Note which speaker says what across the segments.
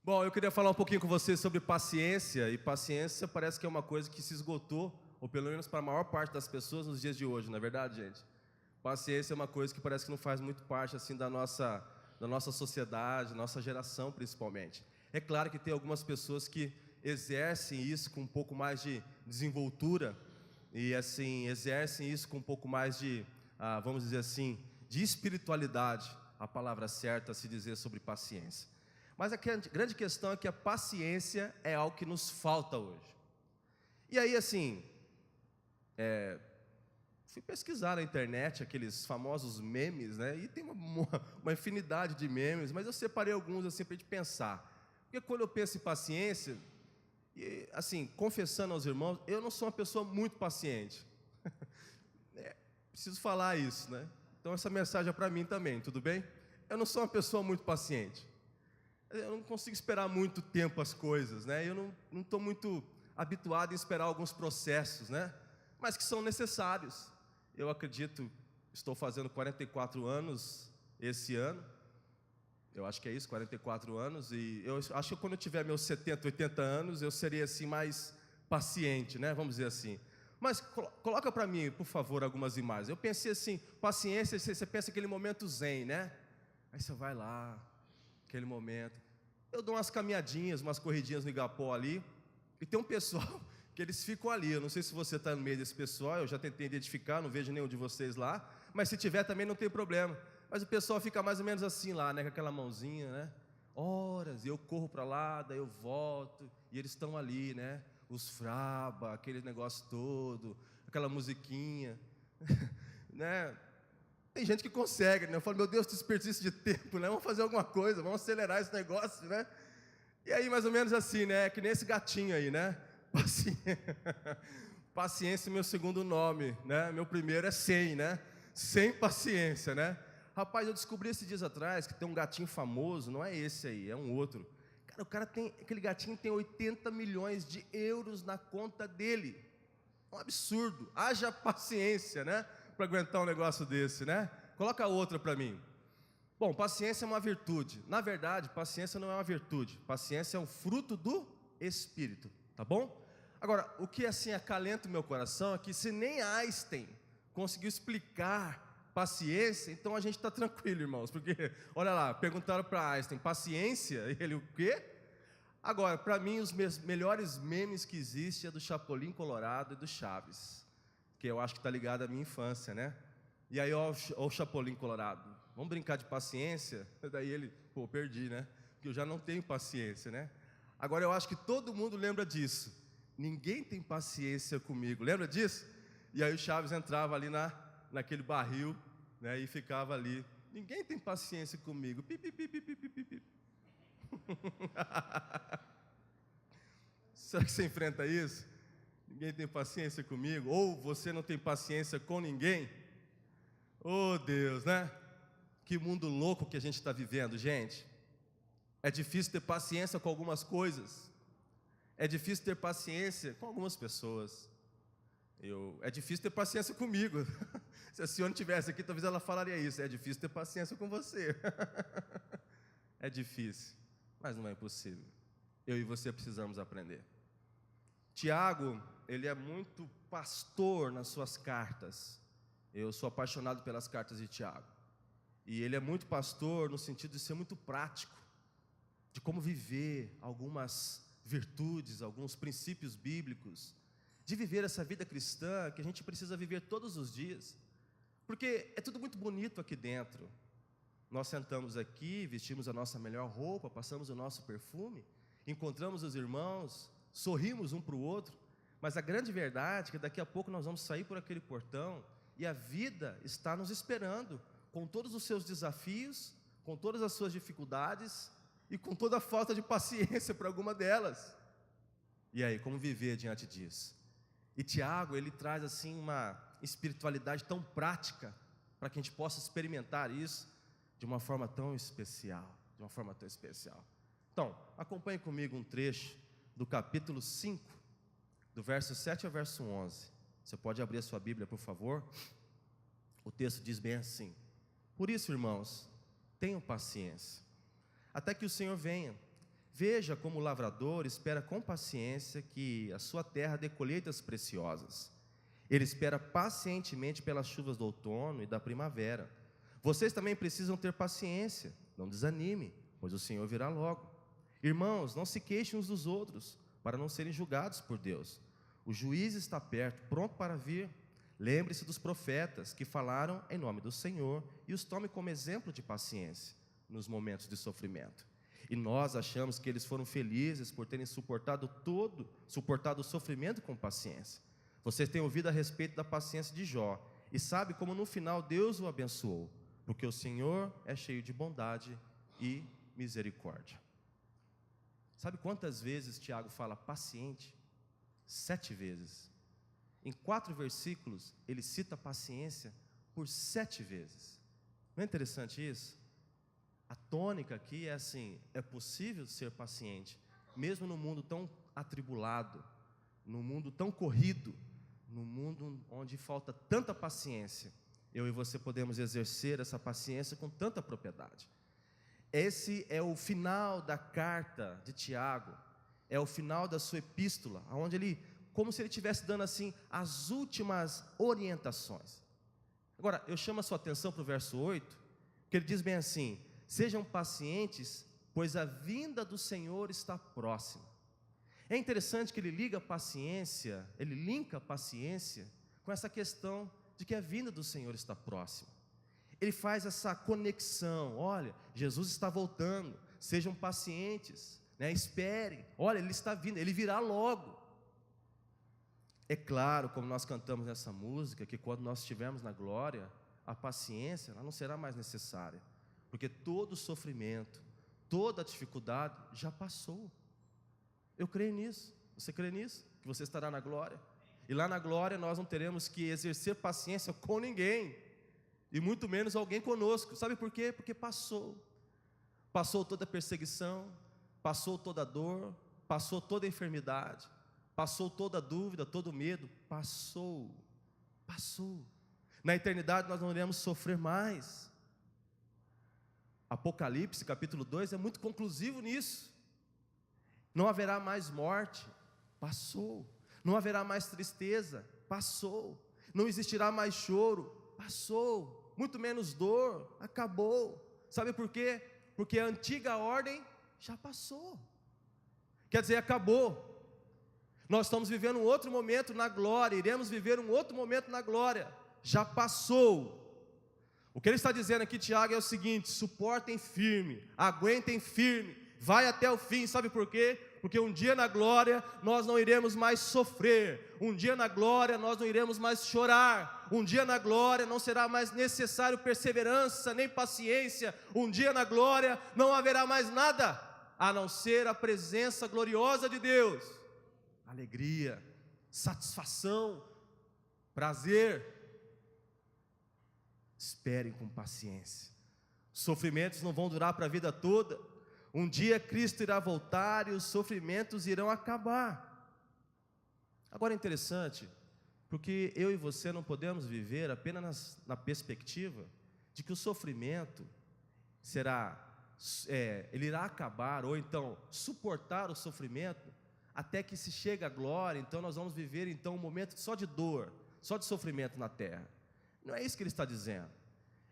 Speaker 1: Bom, eu queria falar um pouquinho com vocês sobre paciência, e paciência parece que é uma coisa que se esgotou, ou pelo menos para a maior parte das pessoas nos dias de hoje, não é verdade, gente? Paciência é uma coisa que parece que não faz muito parte assim da nossa sociedade, nossa geração principalmente. É claro que tem algumas pessoas que exercem isso com um pouco mais de desenvoltura, e assim, exercem isso com um pouco mais de, vamos dizer assim, de espiritualidade, a palavra certa a se dizer sobre paciência. Mas a grande questão é que a paciência é algo que nos falta hoje. E aí assim, fui pesquisar na internet aqueles famosos memes, né? E tem uma infinidade de memes, mas eu separei alguns assim para a gente pensar. Porque quando eu penso em paciência, e, assim, confessando aos irmãos, eu não sou uma pessoa muito paciente. Preciso falar isso, né? Então essa mensagem é para mim também, tudo bem? Eu não sou uma pessoa muito paciente. Eu não consigo esperar muito tempo as coisas, né? Eu não estou muito habituado em esperar alguns processos, né? Mas que são necessários. Eu acredito, estou fazendo 44 anos esse ano. Eu acho que é isso, 44 anos. E eu acho que quando eu tiver meus 70, 80 anos, eu serei assim mais paciente, né? Vamos dizer assim. Mas coloca para mim, por favor, algumas imagens. Eu pensei assim, paciência, você pensa aquele momento zen, né? Aí você vai lá, aquele momento. Eu dou umas caminhadinhas, umas corridinhas no Igapó ali. E tem um pessoal que eles ficam ali. Eu não sei se você está no meio desse pessoal. Eu já tentei identificar, não vejo nenhum de vocês lá. Mas se tiver também não tem problema. Mas o pessoal fica mais ou menos assim lá, né? Com aquela mãozinha, né? Horas, e eu corro para lá, daí eu volto. E eles estão ali, né? Os fraba, aquele negócio todo. Aquela musiquinha. Né? Tem gente que consegue, né? Eu falo, meu Deus, desperdício de tempo, né? Vamos fazer alguma coisa, vamos acelerar esse negócio, né? E aí, mais ou menos assim, né? Que nem esse gatinho aí, né? Paciência é meu segundo nome, né? Meu primeiro é sem, né? Sem paciência, né? Rapaz, eu descobri esses dias atrás que tem um gatinho famoso, não é esse aí, é um outro. Cara, aquele gatinho tem 80 milhões de euros na conta dele. Um absurdo. Haja paciência, né? Para aguentar um negócio desse, né? Coloca outra para mim. Bom, paciência é uma virtude. Na verdade, paciência não é uma virtude. Paciência é um fruto do Espírito, tá bom? Agora, o que assim acalenta o meu coração é que se nem Einstein conseguiu explicar paciência, então a gente está tranquilo, irmãos. Porque, olha lá, perguntaram para Einstein, paciência? E ele, o quê? Agora, para mim, os melhores memes que existem é do Chapolin Colorado e do Chaves, que eu acho que está ligado à minha infância, né? E aí, ó o Chapolin Colorado, vamos brincar de paciência? Daí ele, pô, perdi, né? Porque eu já não tenho paciência, né? Agora, eu acho que todo mundo lembra disso. Ninguém tem paciência comigo, lembra disso? E aí o Chaves entrava ali naquele barril, né? E ficava ali, ninguém tem paciência comigo. Pi, pi, pi, pi, pi, pi, pi. Será que você enfrenta isso? Ninguém tem paciência comigo? Ou você não tem paciência com ninguém? Oh Deus, né? Que mundo louco que a gente está vivendo, gente. É difícil ter paciência com algumas coisas. É difícil ter paciência com algumas pessoas. É difícil ter paciência comigo. Se a senhora estivesse aqui, talvez ela falaria isso. É difícil ter paciência com você. É difícil, mas não é impossível. Eu e você precisamos aprender. Tiago, ele é muito pastor nas suas cartas. Eu sou apaixonado pelas cartas de Tiago. E ele é muito pastor no sentido de ser muito prático, de como viver algumas virtudes, alguns princípios bíblicos, de viver essa vida cristã que a gente precisa viver todos os dias. Porque é tudo muito bonito aqui dentro. Nós sentamos aqui, vestimos a nossa melhor roupa, passamos o nosso perfume, encontramos os irmãos, sorrimos um para o outro, mas a grande verdade é que daqui a pouco nós vamos sair por aquele portão e a vida está nos esperando, com todos os seus desafios, com todas as suas dificuldades e com toda a falta de paciência para alguma delas. E aí, como viver diante disso? E Tiago, ele traz assim uma espiritualidade tão prática, para que a gente possa experimentar isso de uma forma tão especial, Então, acompanhe comigo um trecho do capítulo 5, do verso 7 ao verso 11. Você pode abrir a sua Bíblia, por favor? O texto diz bem assim: Por isso, irmãos, tenham paciência, até que o Senhor venha. Veja como o lavrador espera com paciência que a sua terra dê colheitas preciosas. Ele espera pacientemente pelas chuvas do outono e da primavera. Vocês também precisam ter paciência, não desanime, pois o Senhor virá logo. Irmãos, não se queixem uns dos outros, para não serem julgados por Deus. O juiz está perto, pronto para vir. Lembre-se dos profetas que falaram em nome do Senhor e os tome como exemplo de paciência nos momentos de sofrimento. E nós achamos que eles foram felizes por terem suportado o sofrimento com paciência. Vocês têm ouvido a respeito da paciência de Jó e sabe como no final Deus o abençoou, porque o Senhor é cheio de bondade e misericórdia. Sabe quantas vezes Tiago fala paciente? 7 vezes. Em 4 versículos, ele cita a paciência por 7 vezes. Não é interessante isso? A tônica aqui é assim: é possível ser paciente, mesmo no mundo tão atribulado, no mundo tão corrido, no mundo onde falta tanta paciência. Eu e você podemos exercer essa paciência com tanta propriedade. Esse é o final da carta de Tiago, é o final da sua epístola, onde ele, como se ele estivesse dando assim as últimas orientações. Agora, eu chamo a sua atenção para o verso 8, que ele diz bem assim: sejam pacientes, pois a vinda do Senhor está próxima. É interessante que ele linka a paciência com essa questão de que a vinda do Senhor está próxima. Ele faz essa conexão: olha, Jesus está voltando, sejam pacientes, esperem, olha, Ele está vindo, Ele virá logo. É claro, como nós cantamos nessa música, que quando nós estivermos na glória, a paciência ela não será mais necessária, porque todo o sofrimento, toda a dificuldade já passou. Eu creio nisso. Você crê nisso? Que você estará na glória? E lá na glória nós não teremos que exercer paciência com ninguém, e muito menos alguém conosco. Sabe por quê? Porque passou toda a perseguição, passou toda a dor, passou toda a enfermidade, passou toda a dúvida, todo o medo, passou. Na eternidade nós não iremos sofrer mais. Apocalipse capítulo 2 é muito conclusivo nisso. Não haverá mais morte, passou. Não haverá mais tristeza, passou. Não existirá mais choro, passou. Muito menos dor, acabou. Sabe por quê? Porque a antiga ordem já passou. Quer dizer, acabou. Nós estamos vivendo um outro momento na glória, iremos viver um outro momento na glória. Já passou. O que ele está dizendo aqui, Tiago, é o seguinte: suportem firme, aguentem firme, vai até o fim. Sabe por quê? Porque um dia na glória nós não iremos mais sofrer, um dia na glória nós não iremos mais chorar, um dia na glória não será mais necessário perseverança nem paciência, um dia na glória não haverá mais nada a não ser a presença gloriosa de Deus, alegria, satisfação, prazer. Esperem com paciência. Sofrimentos não vão durar para a vida toda. Um dia Cristo irá voltar e os sofrimentos irão acabar. Agora é interessante, porque eu e você não podemos viver apenas na perspectiva de que o sofrimento ele irá acabar, ou então suportar o sofrimento até que se chegue à glória. Então nós vamos viver então um momento só de dor, só de sofrimento na terra. Não é isso que ele está dizendo.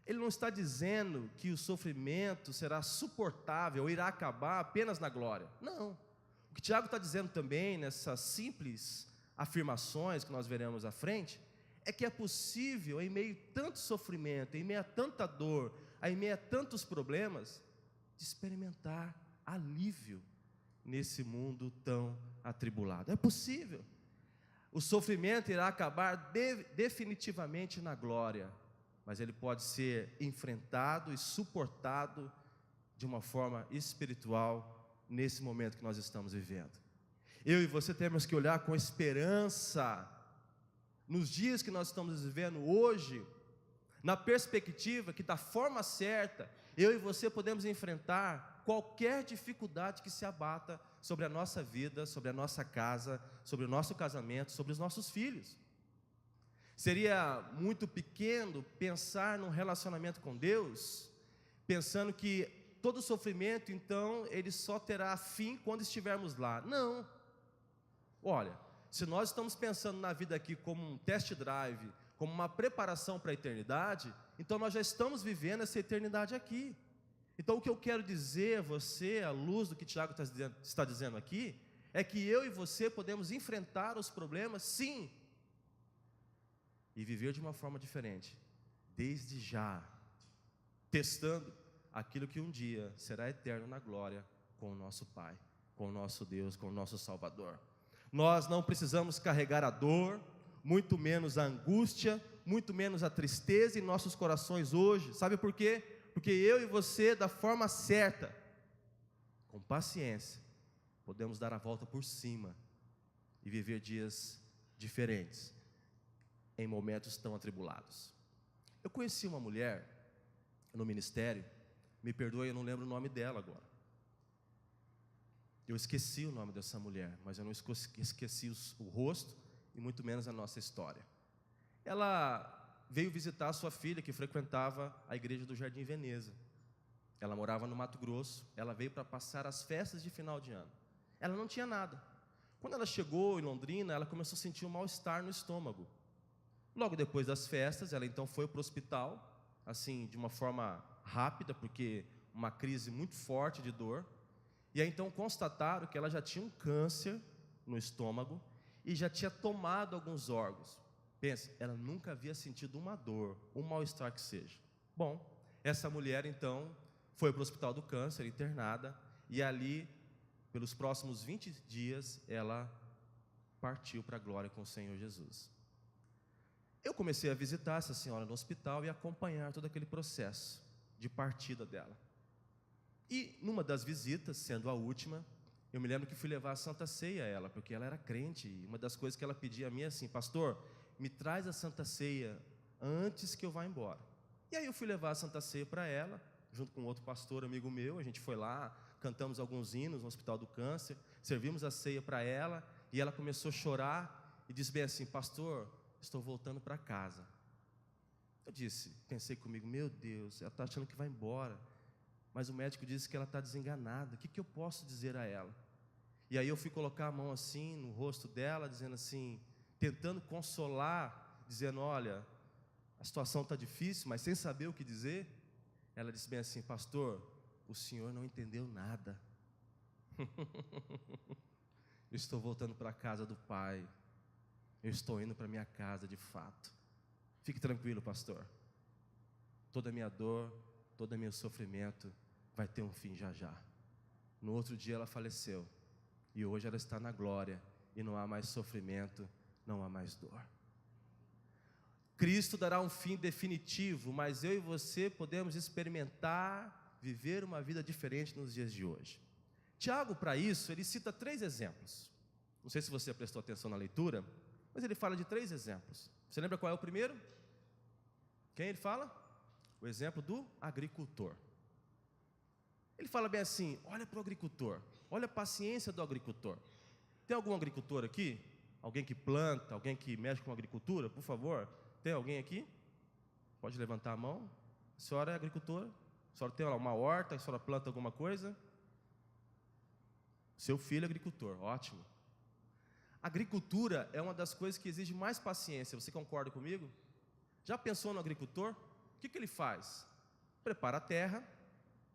Speaker 1: Ele não está dizendo que o sofrimento será suportável ou irá acabar apenas na glória. Não. O que Tiago está dizendo também, nessas simples afirmações que nós veremos à frente, é que é possível, em meio a tanto sofrimento, em meio a tanta dor, em meio a tantos problemas, de experimentar alívio nesse mundo tão atribulado. É possível. O sofrimento irá acabar definitivamente na glória, mas ele pode ser enfrentado e suportado de uma forma espiritual nesse momento que nós estamos vivendo. Eu e você temos que olhar com esperança nos dias que nós estamos vivendo hoje, na perspectiva que da forma certa, eu e você podemos enfrentar qualquer dificuldade que se abata sobre a nossa vida, sobre a nossa casa, sobre o nosso casamento, sobre os nossos filhos. Seria muito pequeno pensar num relacionamento com Deus, pensando que todo sofrimento, então, ele só terá fim quando estivermos lá. Não. Olha, se nós estamos pensando na vida aqui como um test drive, como uma preparação para a eternidade, então nós já estamos vivendo essa eternidade aqui. Então o que eu quero dizer a você, à luz do que Tiago está dizendo aqui, é que eu e você podemos enfrentar os problemas, sim, e viver de uma forma diferente, desde já, testando aquilo que um dia será eterno na glória com o nosso Pai, com o nosso Deus, com o nosso Salvador. Nós não precisamos carregar a dor, muito menos a angústia, muito menos a tristeza em nossos corações hoje. Sabe por quê? Porque eu e você, da forma certa, com paciência, podemos dar a volta por cima e viver dias diferentes, em momentos tão atribulados. Eu conheci uma mulher no ministério, me perdoe, eu não lembro o nome dela agora. Eu esqueci o nome dessa mulher, mas eu não esqueci o rosto e muito menos a nossa história. Ela veio visitar a sua filha, que frequentava a igreja do Jardim Veneza. Ela morava no Mato Grosso, ela veio para passar as festas de final de ano. Ela não tinha nada. Quando ela chegou em Londrina, ela começou a sentir um mal-estar no estômago. Logo depois das festas, ela então foi para o hospital, assim, de uma forma rápida, porque uma crise muito forte de dor. E aí então constataram que ela já tinha um câncer no estômago e já tinha tomado alguns órgãos. Pensa, ela nunca havia sentido uma dor, um mal-estar que seja. Bom, essa mulher então foi para o hospital do câncer, internada, e ali, pelos próximos 20 dias, ela partiu para a glória com o Senhor Jesus. Eu comecei a visitar essa senhora no hospital e acompanhar todo aquele processo de partida dela. E numa das visitas, sendo a última, eu me lembro que fui levar a Santa Ceia a ela, porque ela era crente, e uma das coisas que ela pedia a mim é assim: pastor, me traz a Santa Ceia antes que eu vá embora. E aí eu fui levar a Santa Ceia para ela, junto com outro pastor amigo meu. A gente foi lá, cantamos alguns hinos no Hospital do Câncer, servimos a ceia para ela, e ela começou a chorar, e disse bem assim: pastor, estou voltando para casa. Eu pensei comigo, meu Deus, ela está achando que vai embora, mas o médico disse que ela está desenganada, o que eu posso dizer a ela? E aí eu fui colocar a mão assim no rosto dela, dizendo assim, tentando consolar, dizendo: olha, a situação está difícil, mas sem saber o que dizer. Ela disse bem assim: pastor, o senhor não entendeu nada. Eu estou voltando para a casa do Pai, eu estou indo para a minha casa de fato. Fique tranquilo, pastor, toda a minha dor, todo o meu sofrimento vai ter um fim já já. No outro dia ela faleceu, e hoje ela está na glória, e não há mais sofrimento, não há mais dor. Cristo dará um fim definitivo, mas eu e você podemos experimentar, viver uma vida diferente nos dias de hoje. Tiago, para isso, ele cita 3 exemplos. Não sei se você prestou atenção na leitura, mas ele fala de 3 exemplos. Você lembra qual é o primeiro? Quem ele fala? O exemplo do agricultor. Ele fala bem assim: olha para o agricultor, olha a paciência do agricultor. Tem algum agricultor aqui? Alguém que planta, alguém que mexe com agricultura? Por favor, tem alguém aqui? Pode levantar a mão. A senhora é agricultora? A senhora tem uma horta? A senhora planta alguma coisa? Seu filho é agricultor, ótimo. Agricultura é uma das coisas que exige mais paciência, você concorda comigo? Já pensou no agricultor? O que ele faz? Prepara a terra.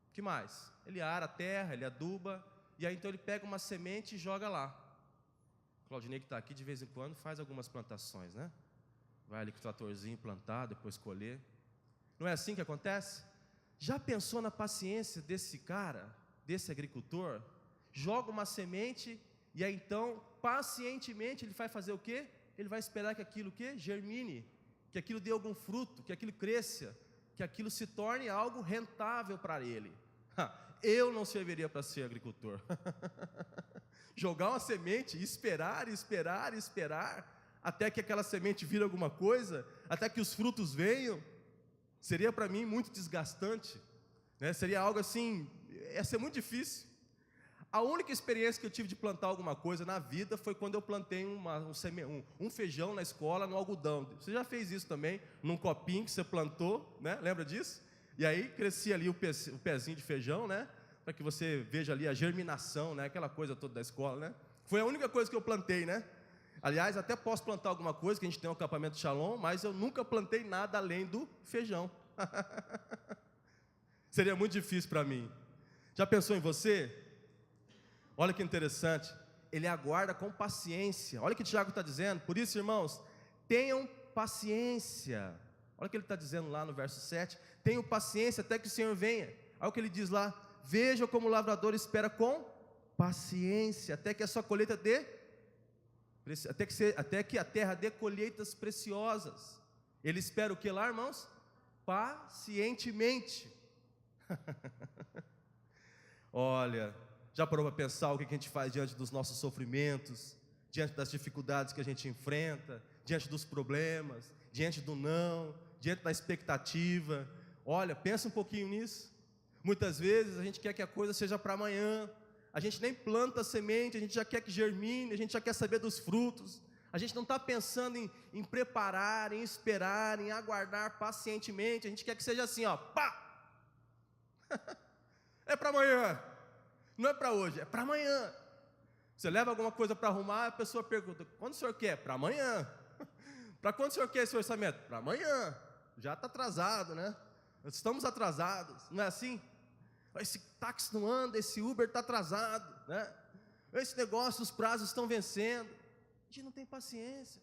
Speaker 1: O que mais? Ele ara a terra, ele aduba, e aí então ele pega uma semente e joga lá. Claudinei, que está aqui, de vez em quando faz algumas plantações, né? Vai ali com o tratorzinho plantar, depois colher. Não é assim que acontece? Já pensou na paciência desse cara, desse agricultor? Joga uma semente e aí então, pacientemente, ele vai fazer o quê? Ele vai esperar que aquilo germine, que aquilo dê algum fruto, que aquilo cresça, que aquilo se torne algo rentável para ele. Eu não serviria para ser agricultor. Jogar uma semente e esperar, até que aquela semente vire alguma coisa, até que os frutos venham, seria para mim muito desgastante, né? Seria algo assim, ia ser muito difícil. A única experiência que eu tive de plantar alguma coisa na vida foi quando eu plantei um feijão na escola, no algodão. Você já fez isso também, num copinho que você plantou, né? Lembra disso? E aí crescia ali o pezinho de feijão, né? Para que você veja ali a germinação, né? Aquela coisa toda da escola, né? Foi a única coisa que eu plantei, né? Aliás, até posso plantar alguma coisa, que a gente tem um acampamento de Shalom, mas eu nunca plantei nada além do feijão. Seria muito difícil para mim. Já pensou em você? Olha que interessante. Ele aguarda com paciência. Olha o que Tiago está dizendo. Por isso, irmãos, tenham paciência. Olha o que ele está dizendo lá no verso 7. Tenham paciência até que o Senhor venha. Olha o que ele diz lá. Veja como o lavrador espera com paciência, até que a sua colheita dê, até que a terra dê colheitas preciosas. Ele espera o que lá, irmãos? Pacientemente. Olha, já parou para pensar o que a gente faz diante dos nossos sofrimentos, diante das dificuldades que a gente enfrenta, diante dos problemas, diante do não, diante da expectativa? Olha, pensa um pouquinho nisso. Muitas vezes a gente quer que a coisa seja para amanhã, a gente nem planta a semente, a gente já quer que germine, a gente já quer saber dos frutos, a gente não está pensando em preparar, em esperar, em aguardar pacientemente, a gente quer que seja assim, ó, pá! É para amanhã, não é para hoje, é para amanhã. Você leva alguma coisa para arrumar, a pessoa pergunta, quando o senhor quer? Para amanhã. Para quando o senhor quer esse orçamento? Para amanhã. Já está atrasado, né? Estamos atrasados, não é assim? Esse táxi não anda, esse Uber está atrasado, né? Esse negócio, os prazos estão vencendo. A gente não tem paciência.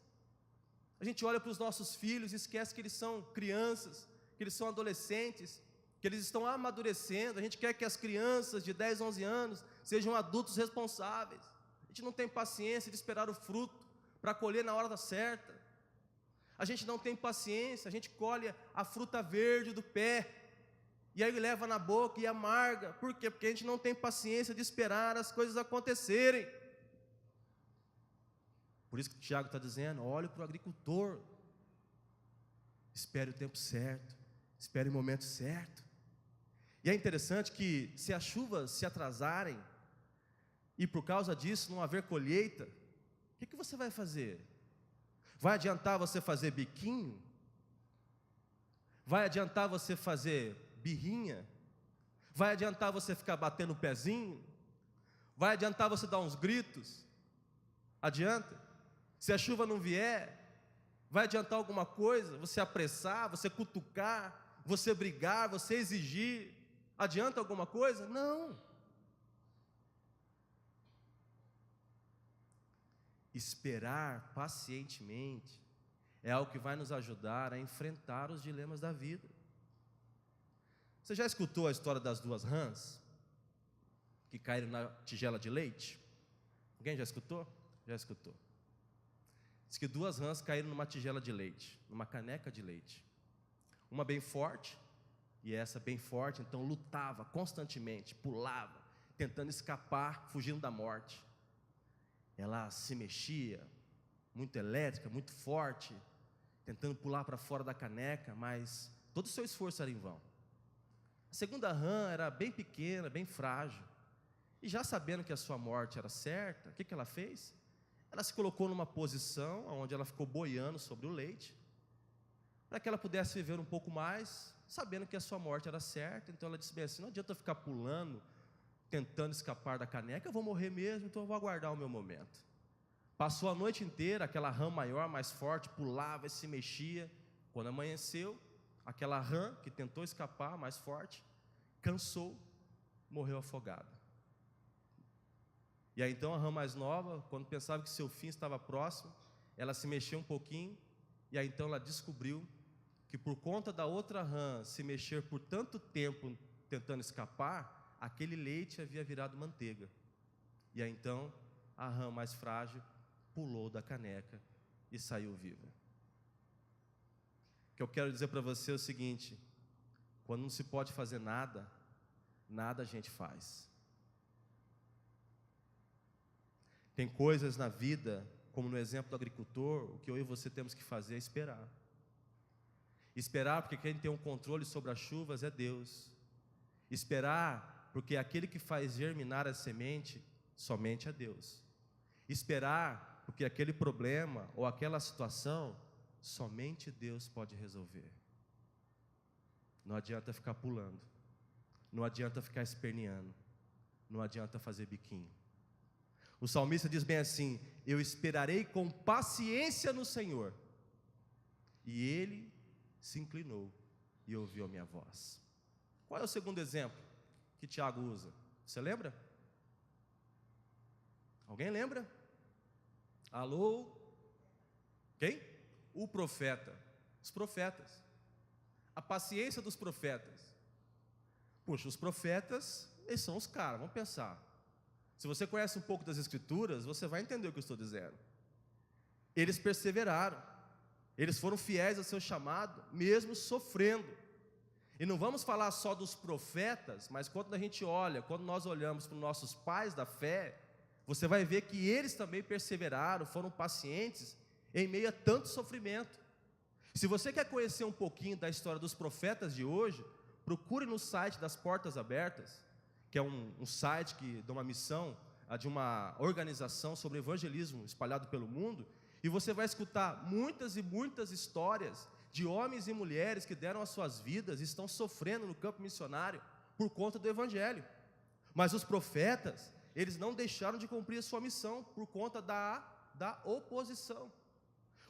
Speaker 1: A gente olha para os nossos filhos e esquece que eles são crianças, que eles são adolescentes, que eles estão amadurecendo. A gente quer que as crianças de 10, 11 anos sejam adultos responsáveis. A gente não tem paciência de esperar o fruto para colher na hora certa. A gente não tem paciência, a gente colhe a fruta verde do pé, e aí leva na boca e amarga. Por quê? Porque a gente não tem paciência de esperar as coisas acontecerem. Por isso que o Tiago está dizendo, olhe para o agricultor, espere o tempo certo, espere o momento certo. E é interessante que se as chuvas se atrasarem, e por causa disso não haver colheita, o que você vai fazer? Vai adiantar você fazer biquinho? Vai adiantar você fazer birrinha? Vai adiantar você ficar batendo o pezinho? Vai adiantar você dar uns gritos? Adianta? Se a chuva não vier, vai adiantar alguma coisa? Você apressar, você cutucar, você brigar, você exigir? Adianta alguma coisa? Não. Esperar pacientemente é algo que vai nos ajudar a enfrentar os dilemas da vida. Você já escutou a história das duas rãs que caíram na tigela de leite? Alguém já escutou? Já escutou. Diz que duas rãs caíram numa tigela de leite, numa caneca de leite. Uma bem forte, e essa bem forte, então lutava constantemente, pulava, tentando escapar, fugindo da morte. Ela se mexia, muito elétrica, muito forte, tentando pular para fora da caneca, mas todo o seu esforço era em vão. A segunda rã era bem pequena, bem frágil, e já sabendo que a sua morte era certa, o que ela fez? Ela se colocou numa posição onde ela ficou boiando sobre o leite, para que ela pudesse viver um pouco mais, sabendo que a sua morte era certa. Então ela disse bem assim, não adianta eu ficar pulando, tentando escapar da caneca, eu vou morrer mesmo, então eu vou aguardar o meu momento. Passou a noite inteira, aquela rã maior, mais forte, pulava e se mexia. Quando amanheceu, aquela rã que tentou escapar, mais forte, cansou, morreu afogada. E aí então a rã mais nova, quando pensava que seu fim estava próximo, ela se mexeu um pouquinho, e aí então ela descobriu que por conta da outra rã se mexer por tanto tempo tentando escapar, aquele leite havia virado manteiga. E aí então a rã mais frágil pulou da caneca e saiu viva. O que eu quero dizer para você é o seguinte: quando não se pode fazer nada, nada a gente faz. Tem coisas na vida, como no exemplo do agricultor, o que eu e você temos que fazer é esperar. Esperar porque quem tem um controle sobre as chuvas é Deus. Esperar porque aquele que faz germinar a semente somente é Deus. Esperar porque aquele problema ou aquela situação somente Deus pode resolver. Não adianta ficar pulando, não adianta ficar esperneando, não adianta fazer biquinho. O salmista diz bem assim: eu esperarei com paciência no Senhor. E Ele se inclinou e ouviu a minha voz. Qual é o segundo exemplo que Tiago usa? Você lembra? Alguém lembra? Alô? Quem? O profeta. Os profetas. A paciência dos profetas. Puxa, os profetas, eles são os caras, vamos pensar. Se você conhece um pouco das Escrituras, você vai entender o que eu estou dizendo. Eles perseveraram, eles foram fiéis ao seu chamado, mesmo sofrendo. E não vamos falar só dos profetas, mas quando a gente olha, quando nós olhamos para os nossos pais da fé, você vai ver que eles também perseveraram, foram pacientes em meio a tanto sofrimento. Se você quer conhecer um pouquinho da história dos profetas de hoje, procure no site das Portas Abertas, que é um site que dá uma missão de uma organização sobre evangelismo espalhado pelo mundo, e você vai escutar muitas e muitas histórias de homens e mulheres que deram as suas vidas e estão sofrendo no campo missionário por conta do evangelho. Mas os profetas, eles não deixaram de cumprir a sua missão por conta da oposição.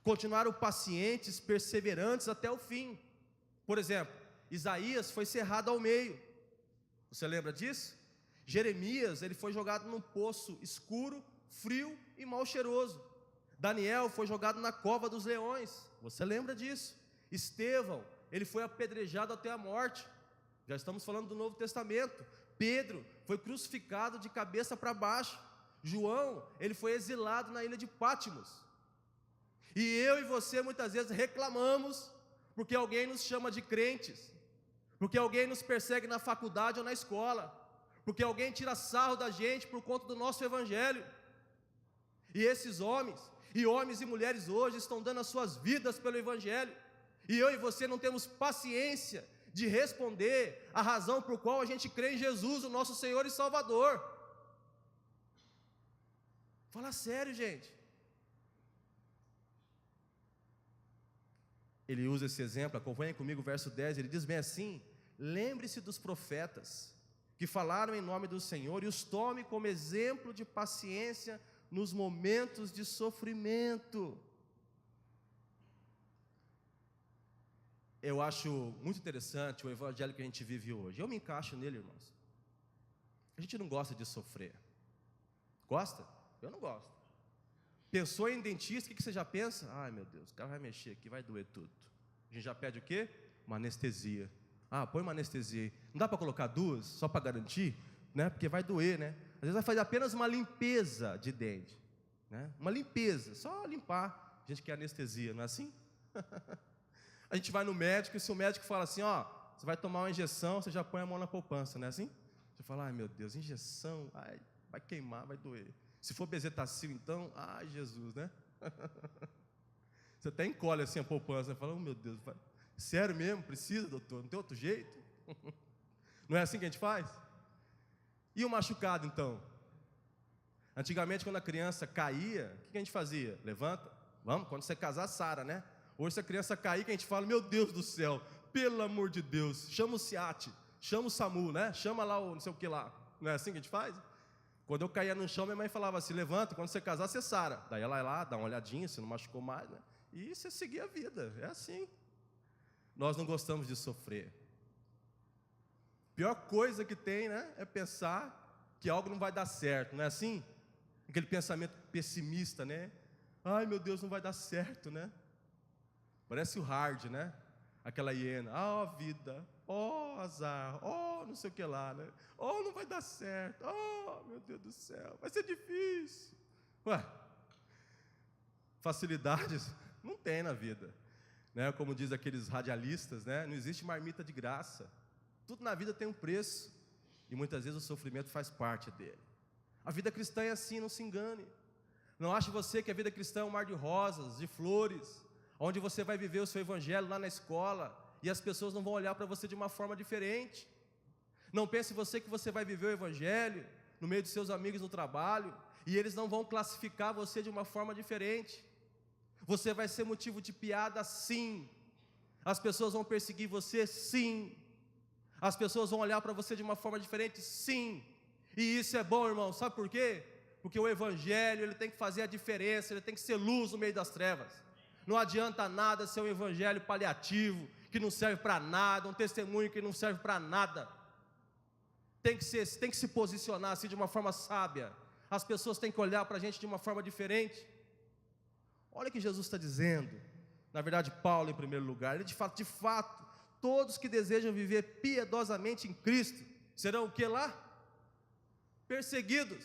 Speaker 1: Continuaram pacientes, perseverantes até o fim. Por exemplo, Isaías foi cerrado ao meio. Você lembra disso? Jeremias, ele foi jogado num poço escuro, frio e mal cheiroso. Daniel foi jogado na cova dos leões. Você lembra disso? Estevão, ele foi apedrejado até a morte. Já estamos falando do Novo Testamento. Pedro foi crucificado de cabeça para baixo. João, ele foi exilado na ilha de Pátimos. E eu e você muitas vezes reclamamos porque alguém nos chama de crentes, porque alguém nos persegue na faculdade ou na escola, porque alguém tira sarro da gente por conta do nosso evangelho. E esses homens e mulheres hoje estão dando as suas vidas pelo evangelho, e eu e você não temos paciência de responder a razão por qual a gente crê em Jesus, o nosso Senhor e Salvador. Fala sério, gente. Ele usa esse exemplo, acompanhem comigo o verso 10, ele diz bem assim: lembre-se dos profetas que falaram em nome do Senhor e os tome como exemplo de paciência nos momentos de sofrimento. Eu acho muito interessante o evangelho que a gente vive hoje. Eu me encaixo nele, irmãos. A gente não gosta de sofrer. Gosta? Eu não gosto. Pensou em dentista, o que você já pensa? Ai meu Deus, o cara vai mexer aqui, vai doer tudo. A gente já pede o quê? Uma anestesia. Põe uma anestesia aí. Não dá para colocar duas, só para garantir? Né? Porque vai doer, né? Às vezes vai fazer apenas uma limpeza de dente, né? Uma limpeza, só limpar. A gente quer anestesia, não é assim? A gente vai no médico e se o médico fala assim, você vai tomar uma injeção, você já põe a mão na poupança, não é assim? Você fala, ai meu Deus, injeção, vai queimar, vai doer. Se for bezetacil então, ai Jesus, né? Você até encolhe assim a poupança, fala, oh meu Deus, sério mesmo? Precisa, doutor? Não tem outro jeito? Não é assim que a gente faz? E o machucado então? Antigamente quando a criança caía, o que a gente fazia? Levanta, vamos, quando você casar, sara, né? Hoje se a criança cair, que a gente fala, meu Deus do céu, pelo amor de Deus, chama o SEAT, chama o SAMU, né? Chama lá o não sei o que lá. Não é assim que a gente faz? Quando eu caía no chão, minha mãe falava assim, levanta, quando você casar, você sara. Daí ela ia lá, dá uma olhadinha, se não machucou mais, né? E você seguia a vida, é assim. Nós não gostamos de sofrer. Pior coisa que tem, né? É pensar que algo não vai dar certo, não é assim? Aquele pensamento pessimista, né? Ai meu Deus, não vai dar certo, né? Parece o Hard, né? Aquela hiena, vida, azar, não sei o que lá, né? Não vai dar certo, meu Deus do céu, vai ser difícil. Facilidades não tem na vida, né? Como diz aqueles radialistas, né? Não existe marmita de graça. Tudo na vida tem um preço e muitas vezes o sofrimento faz parte dele. A vida cristã é assim, não se engane. Não ache você que a vida cristã é um mar de rosas, de flores, onde você vai viver o seu evangelho lá na escola e as pessoas não vão olhar para você de uma forma diferente. Não pense você que você vai viver o evangelho no meio de seus amigos no trabalho e eles não vão classificar você de uma forma diferente. Você vai ser motivo de piada, sim. As pessoas vão perseguir você, sim. As pessoas vão olhar para você de uma forma diferente, sim. E isso é bom, irmão, sabe por quê? Porque o evangelho, ele tem que fazer a diferença, ele tem que ser luz no meio das trevas. Não adianta nada ser um evangelho paliativo, que não serve para nada, um testemunho que não serve para nada. Tem que se posicionar assim de uma forma sábia. As pessoas têm que olhar para a gente de uma forma diferente. Olha o que Jesus está dizendo. Na verdade, Paulo em primeiro lugar, ele de fato, todos que desejam viver piedosamente em Cristo, serão o que lá? Perseguidos.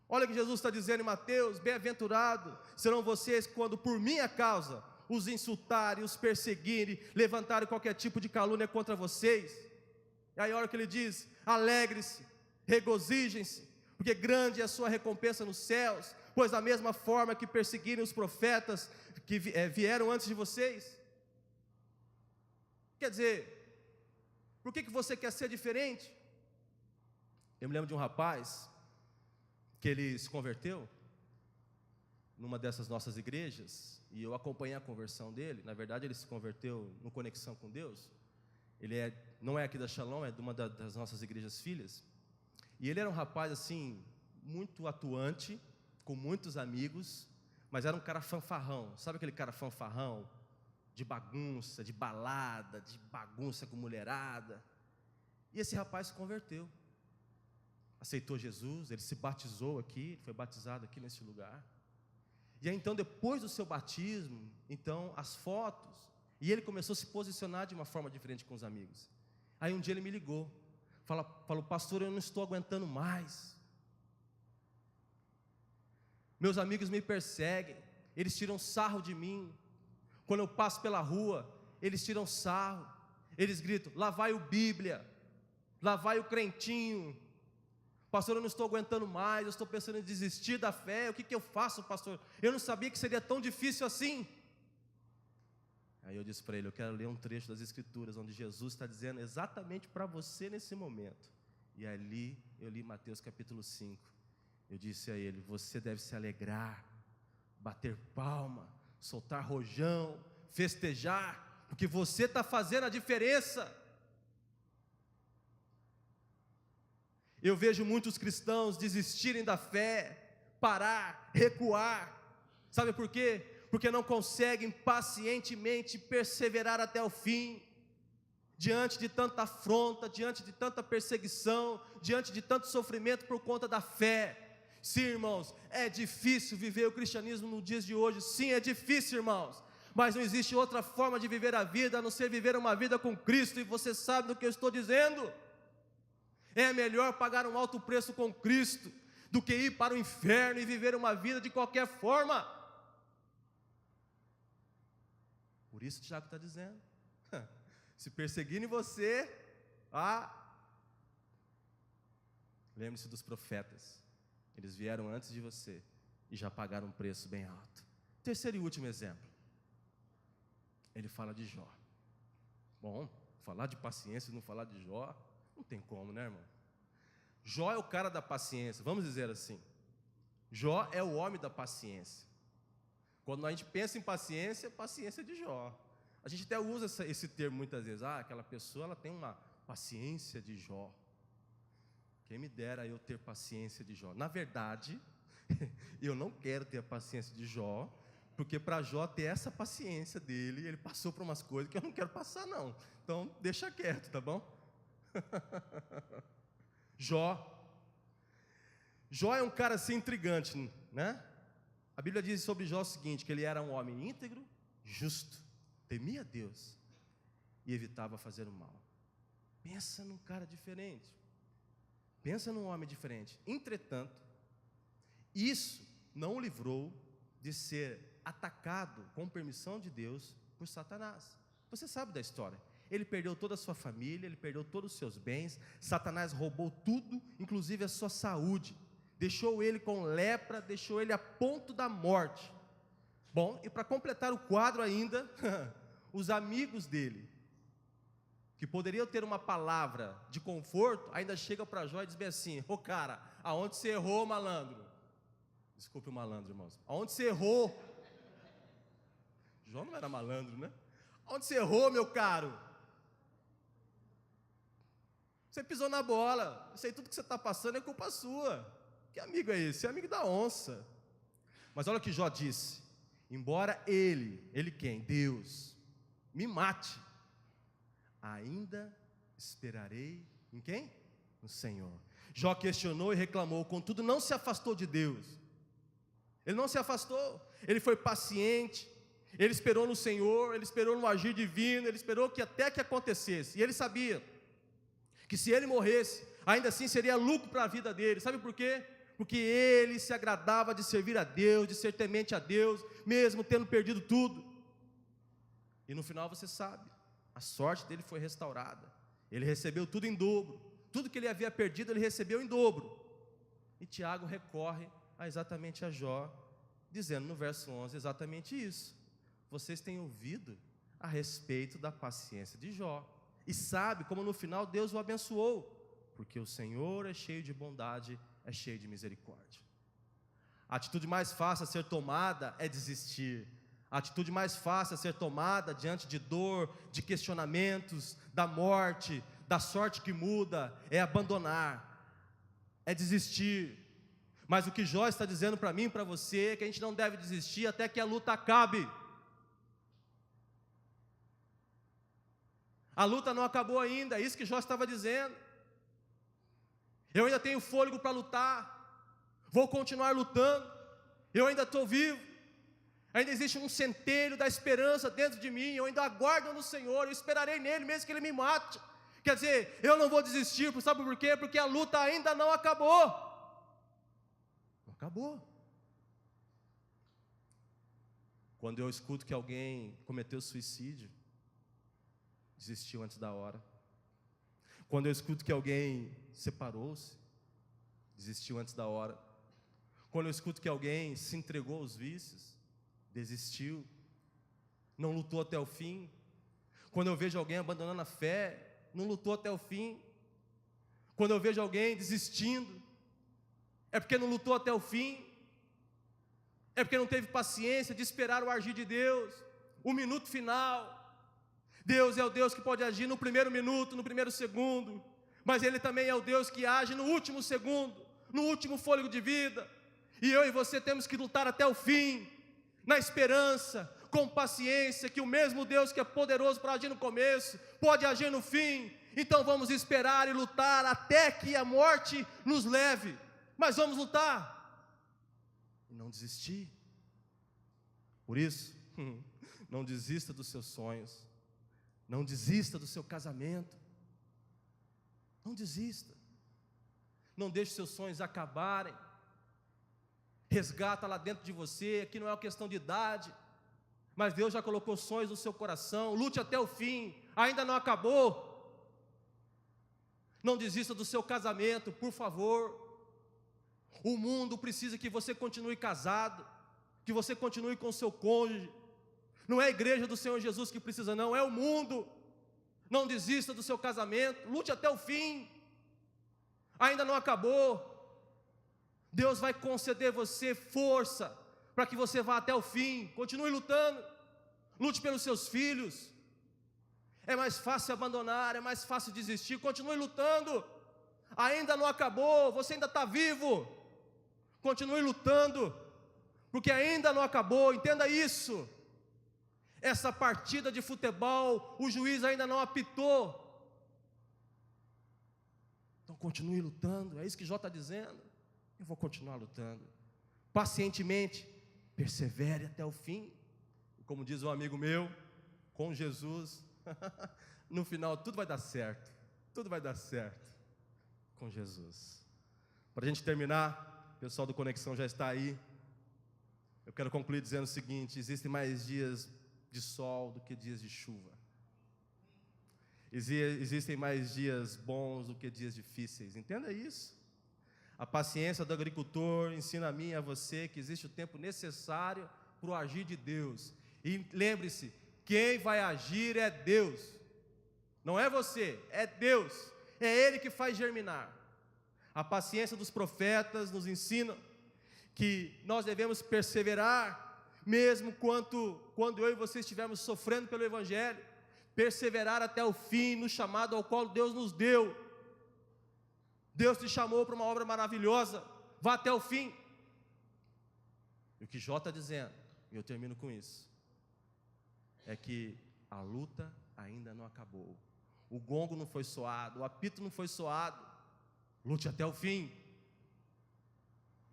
Speaker 1: Olha o que Jesus está dizendo em Mateus: bem-aventurado serão vocês quando por minha causa os insultarem, os perseguirem, levantarem qualquer tipo de calúnia contra vocês. E aí olha o que ele diz: alegre-se, regozijem-se, porque grande é a sua recompensa nos céus, pois da mesma forma que perseguiram os profetas que vieram antes de vocês. Quer dizer, por que você quer ser diferente? Eu me lembro de um rapaz que ele se converteu numa dessas nossas igrejas, e eu acompanhei a conversão dele. Na verdade, ele se converteu no Conexão com Deus. Ele não é aqui da Shalom, é de uma das nossas igrejas filhas. E ele era um rapaz assim, muito atuante, com muitos amigos, mas era um cara fanfarrão. Sabe aquele cara fanfarrão? De bagunça, de balada, de bagunça com mulherada. E esse rapaz se converteu, aceitou Jesus, ele se batizou aqui, foi batizado aqui nesse lugar. E aí então, depois do seu batismo, então as fotos, e ele começou a se posicionar de uma forma diferente com os amigos. Aí um dia ele me ligou, falou: pastor, eu não estou aguentando mais, meus amigos me perseguem, eles tiram sarro de mim, quando eu passo pela rua, eles tiram sarro, eles gritam: lá vai o Bíblia, lá vai o crentinho. Pastor, eu não estou aguentando mais, eu estou pensando em desistir da fé, o que eu faço, pastor? Eu não sabia que seria tão difícil assim. Aí eu disse para ele: eu quero ler um trecho das Escrituras, onde Jesus está dizendo exatamente para você nesse momento. E ali eu li Mateus capítulo 5, eu disse a ele: você deve se alegrar, bater palma, soltar rojão, festejar, porque você está fazendo a diferença. Eu vejo muitos cristãos desistirem da fé, parar, recuar. Sabe por quê? Porque não conseguem pacientemente perseverar até o fim, diante de tanta afronta, diante de tanta perseguição, diante de tanto sofrimento por conta da fé. Sim, irmãos, é difícil viver o cristianismo nos dias de hoje. Sim, é difícil, irmãos, mas não existe outra forma de viver a vida a não ser viver uma vida com Cristo, e você sabe do que eu estou dizendo. É melhor pagar um alto preço com Cristo do que ir para o inferno e viver uma vida de qualquer forma. Por isso Tiago está dizendo: se perseguirem você, lembre-se dos profetas, eles vieram antes de você e já pagaram um preço bem alto. Terceiro e último exemplo, ele fala de Jó. Bom, falar de paciência e não falar de Jó, não tem como, né, irmão? Jó é o cara da paciência, vamos dizer assim. Jó é o homem da paciência. Quando a gente pensa em paciência, paciência de Jó. A gente até usa esse termo muitas vezes: aquela pessoa, ela tem uma paciência de Jó. Quem me dera eu ter paciência de Jó. Na verdade, eu não quero ter a paciência de Jó, porque para Jó ter essa paciência dele, ele passou por umas coisas que eu não quero passar, não. Então deixa quieto, tá bom? Jó é um cara assim intrigante, né? A Bíblia diz sobre Jó o seguinte: que ele era um homem íntegro, justo, temia Deus e evitava fazer o mal. Pensa num cara diferente, pensa num homem diferente. Entretanto, isso não o livrou de ser atacado com permissão de Deus por Satanás. Você sabe da história. Ele perdeu toda a sua família, ele perdeu todos os seus bens. Satanás roubou tudo, inclusive a sua saúde. Deixou ele com lepra, deixou ele a ponto da morte. Bom, e para completar o quadro ainda, os amigos dele, que poderiam ter uma palavra de conforto, ainda chegam para Jó e dizem assim: ô cara, aonde você errou, malandro? Desculpe o malandro, irmãos. Aonde você errou? Jó não era malandro, né? Aonde você errou, meu caro? Você pisou na bola, isso aí tudo que você está passando é culpa sua. Que amigo é esse? É amigo da onça. Mas olha o que Jó disse: embora ele quem? Deus, me mate, ainda esperarei em quem? No Senhor. Jó questionou e reclamou, contudo não se afastou de Deus. Ele não se afastou, ele foi paciente, ele esperou no Senhor, ele esperou no agir divino, ele esperou que até que acontecesse. E ele sabia que se ele morresse, ainda assim seria lucro para a vida dele. Sabe por quê? Porque ele se agradava de servir a Deus, de ser temente a Deus, mesmo tendo perdido tudo. E no final você sabe, a sorte dele foi restaurada. Ele recebeu tudo em dobro. Tudo que ele havia perdido, ele recebeu em dobro. E Tiago recorre exatamente a Jó, dizendo no verso 11 exatamente isso. Vocês têm ouvido a respeito da paciência de Jó, e sabe como no final Deus o abençoou, porque o Senhor é cheio de bondade, é cheio de misericórdia. A atitude mais fácil a ser tomada é desistir. A atitude mais fácil a ser tomada diante de dor, de questionamentos, da morte, da sorte que muda, é abandonar, é desistir. Mas o que Jó está dizendo para mim e para você é que a gente não deve desistir até que a luta acabe. A luta não acabou ainda, é isso que Jó estava dizendo. Eu ainda tenho fôlego para lutar, vou continuar lutando, eu ainda estou vivo, ainda existe um centelho da esperança dentro de mim, eu ainda aguardo no Senhor, eu esperarei nele mesmo que ele me mate. Quer dizer, eu não vou desistir, sabe por quê? Porque a luta ainda não acabou. Não acabou. Quando eu escuto que alguém cometeu suicídio, desistiu antes da hora. Quando eu escuto que alguém separou-se, desistiu antes da hora. Quando eu escuto que alguém se entregou aos vícios, desistiu, não lutou até o fim. Quando eu vejo alguém abandonando a fé, não lutou até o fim. Quando eu vejo alguém desistindo, é porque não lutou até o fim, é porque não teve paciência de esperar o agir de Deus, o minuto final. Deus é o Deus que pode agir no primeiro minuto, no primeiro segundo, mas Ele também é o Deus que age no último segundo, no último fôlego de vida. E eu e você temos que lutar até o fim, na esperança, com paciência, que o mesmo Deus que é poderoso para agir no começo, pode agir no fim. Então vamos esperar e lutar até que a morte nos leve, mas vamos lutar e não desistir. Por isso, não desista dos seus sonhos, não desista do seu casamento, não desista, não deixe seus sonhos acabarem. Resgata lá dentro de você, aqui não é uma questão de idade, mas Deus já colocou sonhos no seu coração. Lute até o fim, ainda não acabou. Não desista do seu casamento, por favor. O mundo precisa que você continue casado, que você continue com o seu cônjuge. Não é a igreja do Senhor Jesus que precisa, não, é o mundo. Não desista do seu casamento, lute até o fim, ainda não acabou. Deus vai conceder você força, para que você vá até o fim, continue lutando, lute pelos seus filhos. É mais fácil abandonar, é mais fácil desistir, continue lutando, ainda não acabou, você ainda está vivo, continue lutando, porque ainda não acabou, entenda isso. Essa partida de futebol, o juiz ainda não apitou, então continue lutando, é isso que Jó está dizendo. Eu vou continuar lutando, pacientemente, persevere até o fim. Como diz um amigo meu, com Jesus, no final tudo vai dar certo, tudo vai dar certo, com Jesus. Para a gente terminar, o pessoal do Conexão já está aí, eu quero concluir dizendo o seguinte: existem mais dias de sol do que dias de chuva, existem mais dias bons do que dias difíceis, entenda isso. A paciência do agricultor ensina a mim e a você que existe o tempo necessário para o agir de Deus. E lembre-se, quem vai agir é Deus, não é você, é Deus, é Ele que faz germinar. A paciência dos profetas nos ensina que nós devemos perseverar, mesmo quando eu e você estivermos sofrendo pelo Evangelho, perseverar até o fim no chamado ao qual Deus nos deu. Deus te chamou para uma obra maravilhosa, vá até o fim. E o que Jó está dizendo, e eu termino com isso, é que a luta ainda não acabou. O gongo não foi soado, o apito não foi soado. Lute até o fim.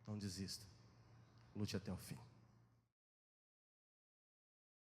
Speaker 1: Não desista. Lute até o fim.